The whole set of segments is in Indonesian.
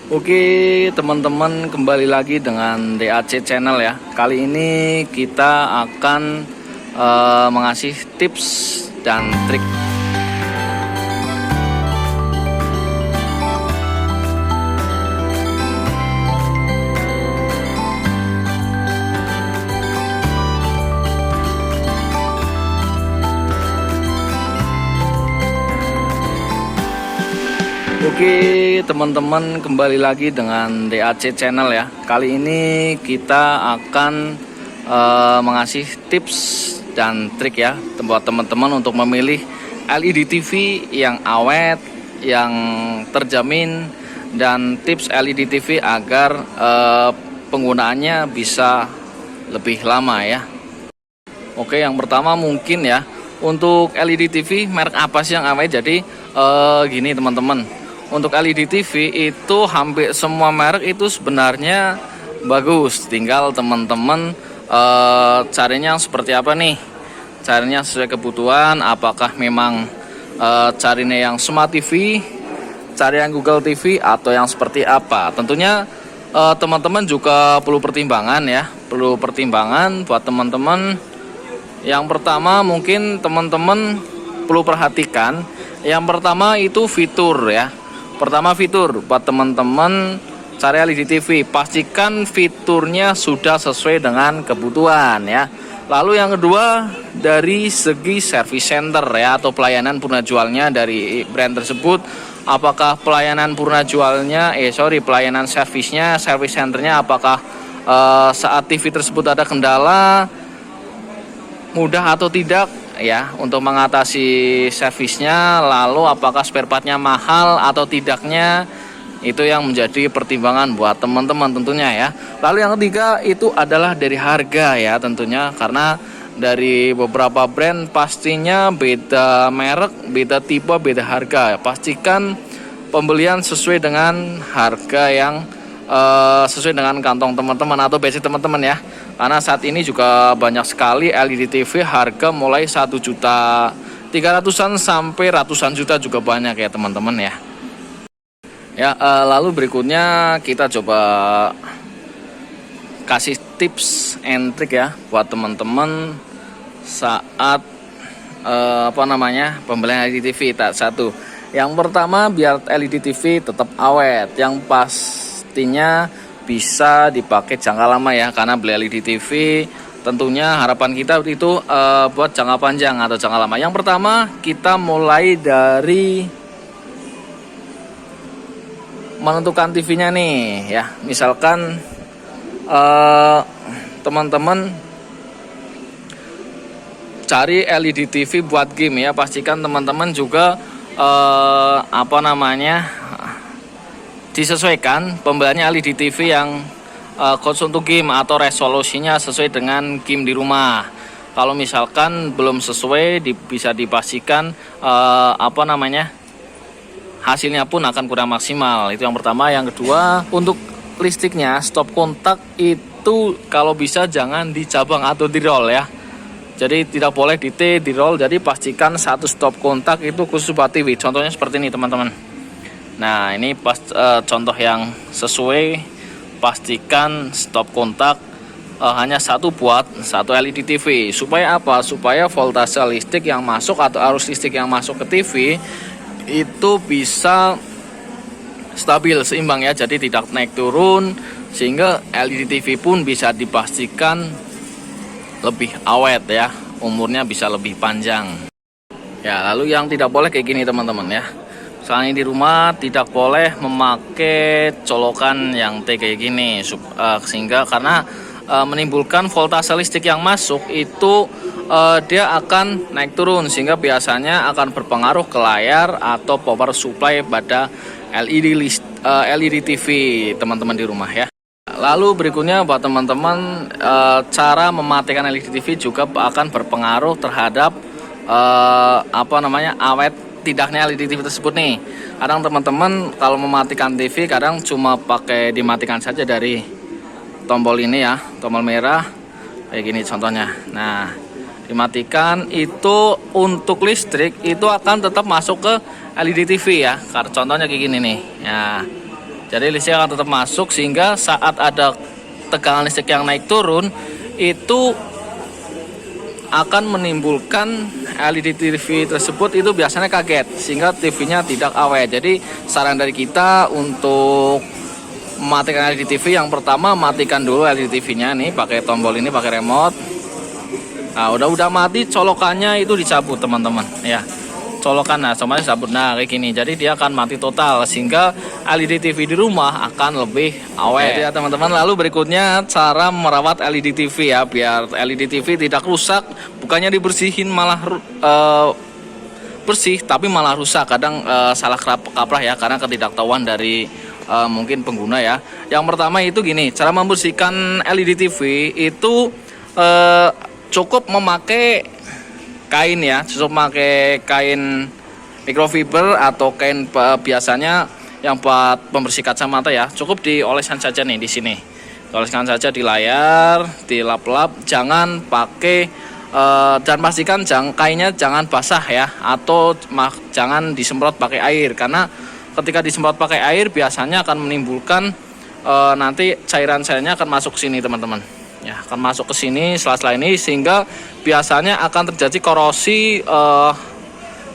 Oke teman-teman, kembali lagi dengan DAC Channel ya. Kali ini kita akan mengasih tips dan trik. Oke teman-teman, kembali lagi dengan DAC Channel ya. Kali ini kita akan mengasih tips dan trik ya buat teman-teman untuk memilih LED TV yang awet, yang terjamin, dan tips LED TV agar penggunaannya bisa lebih lama ya. Oke, yang pertama mungkin ya, untuk LED TV merek apa sih yang awet? Jadi gini teman-teman, untuk LED TV itu hampir semua merek itu sebenarnya bagus. Tinggal teman-teman carinya seperti apa nih? Carinya sesuai kebutuhan. Apakah memang carinya yang Smart TV, cari yang Google TV, atau yang seperti apa? Tentunya teman-teman juga perlu pertimbangan ya. Perlu pertimbangan buat teman-teman. Yang pertama mungkin teman-teman perlu perhatikan. Yang pertama itu fitur ya. Pertama fitur buat teman-teman cari LED TV, pastikan fiturnya sudah sesuai dengan kebutuhan ya. Lalu yang kedua dari segi service center ya, atau pelayanan purna jualnya dari brand tersebut. Apakah pelayanan purna jualnya, pelayanan servisnya, service centernya, apakah saat TV tersebut ada kendala mudah atau tidak ya untuk mengatasi servisnya. Lalu apakah spare partnya mahal atau tidaknya, itu yang menjadi pertimbangan buat teman-teman tentunya ya. Lalu yang ketiga itu adalah dari harga ya tentunya, karena dari beberapa brand pastinya beda merek, beda tipe, beda harga. Pastikan pembelian sesuai dengan harga yang sesuai dengan kantong teman-teman atau budget teman-teman ya. Karena saat ini juga banyak sekali LED TV harga mulai 1.300.000-an sampai ratusan juta juga banyak ya teman-teman ya. Ya, lalu berikutnya kita coba kasih tips and trik ya buat teman-teman saat pembelian LED TV. Satu, yang pertama biar LED TV tetap awet, yang pastinya bisa dipakai jangka lama ya, karena beli LED TV tentunya harapan kita itu buat jangka panjang atau jangka lama. Yang pertama kita mulai dari menentukan TV-nya nih ya. Misalkan teman-teman cari LED TV buat game ya, pastikan teman-teman juga disesuaikan pembeliannya LED TV yang khusus untuk game atau resolusinya sesuai dengan game di rumah. Kalau misalkan belum sesuai, bisa dipastikan hasilnya pun akan kurang maksimal. Itu yang pertama. Yang kedua, untuk listriknya stop kontak itu kalau bisa jangan dicabang atau di roll ya. Jadi tidak boleh di roll. Jadi pastikan satu stop kontak itu khusus buat TV. Contohnya seperti ini teman-teman. Nah ini contoh yang sesuai. Pastikan stop kontak hanya satu buat satu LED TV. Supaya apa? Supaya voltase listrik yang masuk atau arus listrik yang masuk ke TV itu bisa stabil, seimbang ya. Jadi tidak naik turun, sehingga LED TV pun bisa dipastikan lebih awet ya, umurnya bisa lebih panjang ya. Lalu yang tidak boleh kayak gini teman-teman ya. Misalnya di rumah tidak boleh memakai colokan yang T kayak gini, sehingga karena menimbulkan voltase listrik yang masuk itu dia akan naik turun, sehingga biasanya akan berpengaruh ke layar atau power supply pada LED TV teman-teman di rumah ya. Lalu berikutnya buat teman-teman, cara mematikan LED TV juga akan berpengaruh terhadap awet tidaknya LED TV tersebut nih. Kadang teman-teman kalau mematikan TV kadang cuma pakai dimatikan saja dari tombol ini ya, tombol merah kayak gini contohnya. Nah dimatikan itu untuk listrik itu akan tetap masuk ke LED TV ya. Contohnya kayak gini nih ya. Jadi listrik akan tetap masuk sehingga saat ada tegangan listrik yang naik turun itu akan menimbulkan LED TV tersebut itu biasanya kaget sehingga TV-nya tidak awet. Jadi saran dari kita untuk mematikan LED TV, yang pertama matikan dulu LED TV-nya nih pakai tombol ini, pakai remote. Nah, udah mati, colokannya itu dicabut teman-teman ya. Colokan, nah semuanya sabut, nah kayak gini, jadi dia akan mati total sehingga LED TV di rumah akan lebih awet ya teman-teman. Lalu berikutnya cara merawat LED TV ya, biar LED TV tidak rusak, bukannya dibersihin malah bersih tapi malah rusak. Kadang salah kaprah ya karena ketidaktahuan dari mungkin pengguna ya. Yang pertama itu gini, cara membersihkan LED TV itu cukup memakai kain ya, cukup pakai kain microfiber atau kain biasanya yang buat pembersih kacamata ya. Cukup dioleskan saja nih di sini. Oleskan saja di layar, dilap-lap, jangan pakai dan pastikan kainnya jangan basah ya, atau jangan disemprot pakai air, karena ketika disemprot pakai air biasanya akan menimbulkan nanti cairan-cairannya akan masuk sini teman-teman. Ya, akan masuk ke sini sela-sela ini sehingga biasanya akan terjadi korosi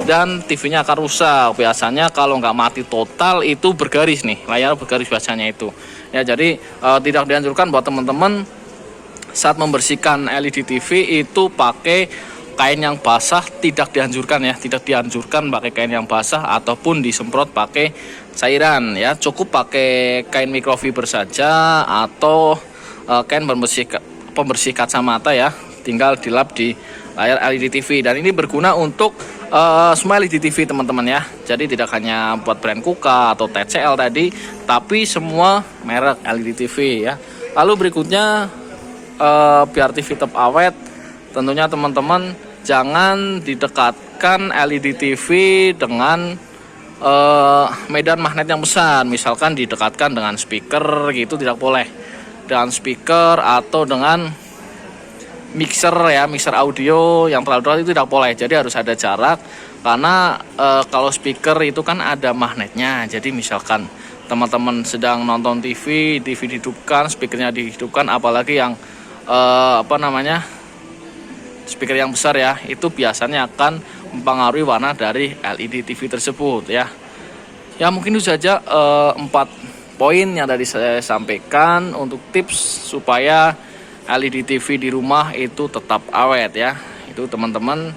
dan TV-nya akan rusak. Biasanya kalau nggak mati total itu bergaris nih, layar bergaris biasanya itu. Ya, jadi tidak dianjurkan buat teman-teman saat membersihkan LED TV itu pakai kain yang basah, tidak dianjurkan ya, tidak dianjurkan pakai kain yang basah ataupun disemprot pakai cairan ya. Cukup pakai kain microfiber saja atau kain pembersih kacamata ya, tinggal dilap di layar LED TV. Dan ini berguna untuk semua LED TV teman-teman ya, jadi tidak hanya buat brand Kuka atau TCL tadi, tapi semua merek LED TV ya. Lalu berikutnya biar TV tetap awet, tentunya teman-teman jangan didekatkan LED TV dengan medan magnet yang besar. Misalkan didekatkan dengan speaker gitu, tidak boleh. Dengan speaker atau dengan mixer ya, mixer audio yang terlalu dekat itu tidak boleh. Jadi harus ada jarak, karena kalau speaker itu kan ada magnetnya. Jadi misalkan teman-teman sedang nonton TV dihidupkan, speakernya dihidupkan, apalagi yang speaker yang besar ya, itu biasanya akan mempengaruhi warna dari LED TV tersebut ya. Ya mungkin itu saja 4 poin yang tadi saya sampaikan untuk tips supaya LED TV di rumah itu tetap awet ya. Itu teman-teman.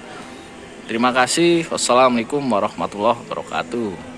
Terima kasih. Wassalamualaikum warahmatullahi wabarakatuh.